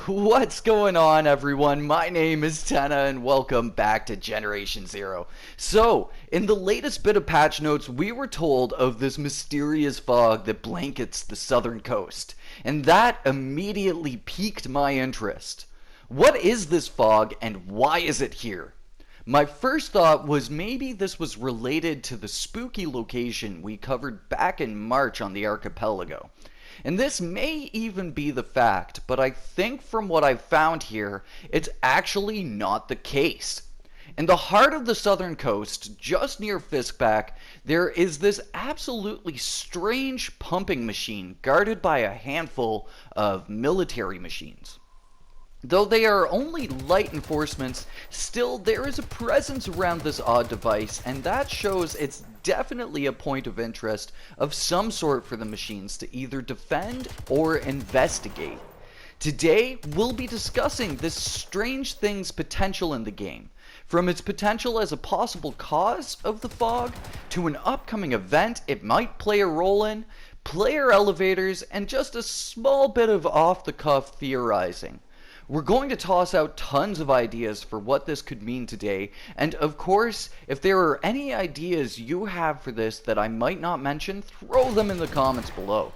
What's going on, everyone? My name is Tenna and welcome back to Generation Zero. So, in the latest bit of patch notes, we were told of this mysterious fog that blankets the southern coast, and that immediately piqued my interest. What is this fog and why is it here? My first thought was maybe this was related to the spooky location we covered back in March on the archipelago. And this may even be the fact, but I think from what I've found here, it's actually not the case. In the heart of the southern coast, just near Fiskback, there is this absolutely strange pumping machine guarded by a handful of military machines. Though they are only light enforcements, still there is a presence around this odd device, and that shows it's definitely a point of interest of some sort for the machines to either defend or investigate. Today, we'll be discussing this strange thing's potential in the game, from its potential as a possible cause of the fog, to an upcoming event it might play a role in, player elevators, and just a small bit of off-the-cuff theorizing. We're going to toss out tons of ideas for what this could mean today, and of course, if there are any ideas you have for this that I might not mention, throw them in the comments below.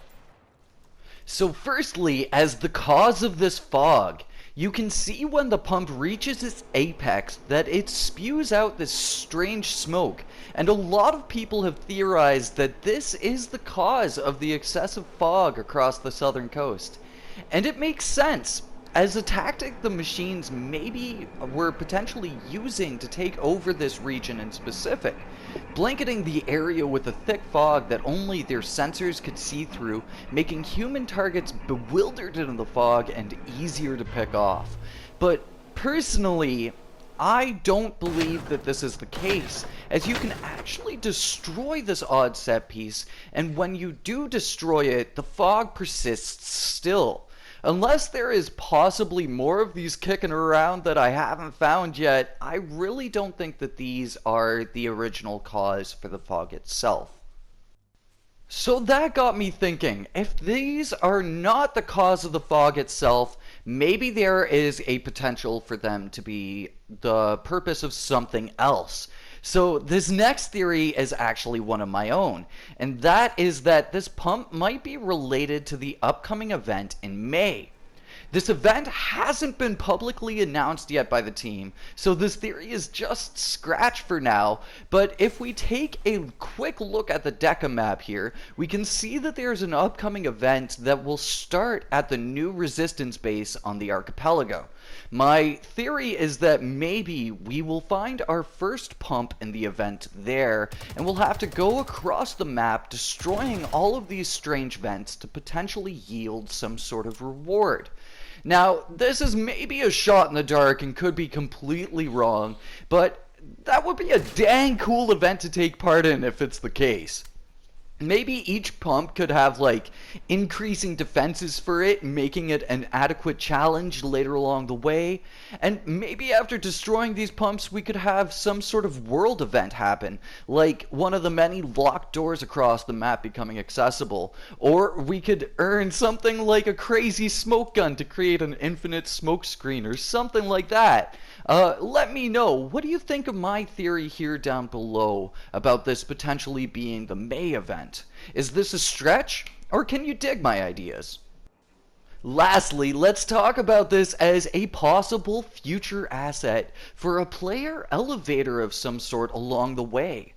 So firstly, as the cause of this fog, you can see when the pump reaches its apex that it spews out this strange smoke, and a lot of people have theorized that this is the cause of the excessive fog across the southern coast. And it makes sense, as a tactic the machines maybe were potentially using to take over this region in specific, blanketing the area with a thick fog that only their sensors could see through, making human targets bewildered in the fog and easier to pick off. But personally, I don't believe that this is the case, as you can actually destroy this odd set piece, and when you do destroy it, the fog persists still. Unless there is possibly more of these kicking around that I haven't found yet, I really don't think that these are the original cause for the fog itself. So that got me thinking, if these are not the cause of the fog itself, maybe there is a potential for them to be the purpose of something else. So this next theory is actually one of my own, and that is that this pump might be related to the upcoming event in May. This event hasn't been publicly announced yet by the team, so this theory is just scratch for now, but if we take a quick look at the Deca map here, we can see that there's an upcoming event that will start at the new resistance base on the archipelago. My theory is that maybe we will find our first pump in the event there, and we'll have to go across the map destroying all of these strange vents to potentially yield some sort of reward. Now, this is maybe a shot in the dark and could be completely wrong, but that would be a dang cool event to take part in if it's the case. Maybe each pump could have like increasing defenses for it, making it an adequate challenge later along the way. And maybe after destroying these pumps we could have some sort of world event happen, like one of the many locked doors across the map becoming accessible. Or we could earn something like a crazy smoke gun to create an infinite smoke screen or something like that. Let me know, what do you think of my theory here down below about this potentially being the May event? Is this a stretch, or can you dig my ideas? Lastly, let's talk about this as a possible future asset for a player elevator of some sort along the way.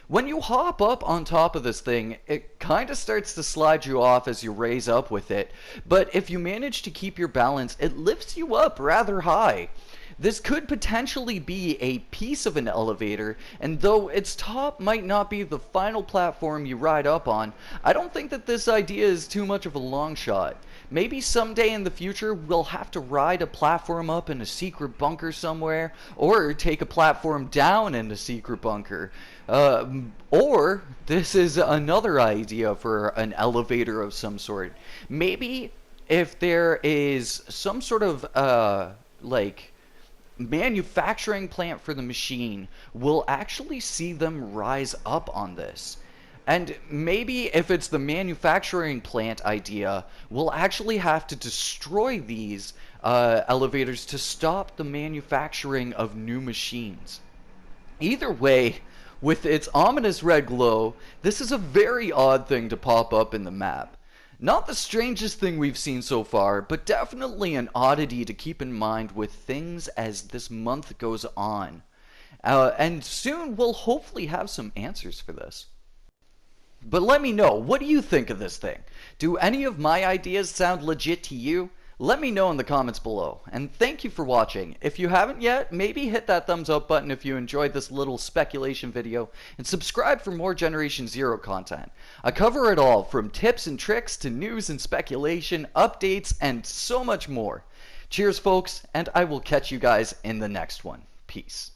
When you hop up on top of this thing, it kinda starts to slide you off as you raise up with it, but if you manage to keep your balance, it lifts you up rather high. This could potentially be a piece of an elevator, and though its top might not be the final platform you ride up on, I don't think that this idea is too much of a long shot. Maybe someday in the future we'll have to ride a platform up in a secret bunker somewhere, or take a platform down in a secret bunker. Or this is another idea for an elevator of some sort. Maybe if there is some sort of like manufacturing plant for the machine, we'll actually see them rise up on this. And maybe if it's the manufacturing plant idea, we'll actually have to destroy these elevators to stop the manufacturing of new machines. Either way, with its ominous red glow, this is a very odd thing to pop up in the map. Not the strangest thing we've seen so far, but definitely an oddity to keep in mind with things as this month goes on. And soon we'll hopefully have some answers for this. But let me know, what do you think of this thing? Do any of my ideas sound legit to you? Let me know in the comments below. And thank you for watching. If you haven't yet, maybe hit that thumbs up button if you enjoyed this little speculation video, and subscribe for more Generation Zero content. I cover it all, from tips and tricks to news and speculation, updates, and so much more. Cheers folks, and I will catch you guys in the next one. Peace.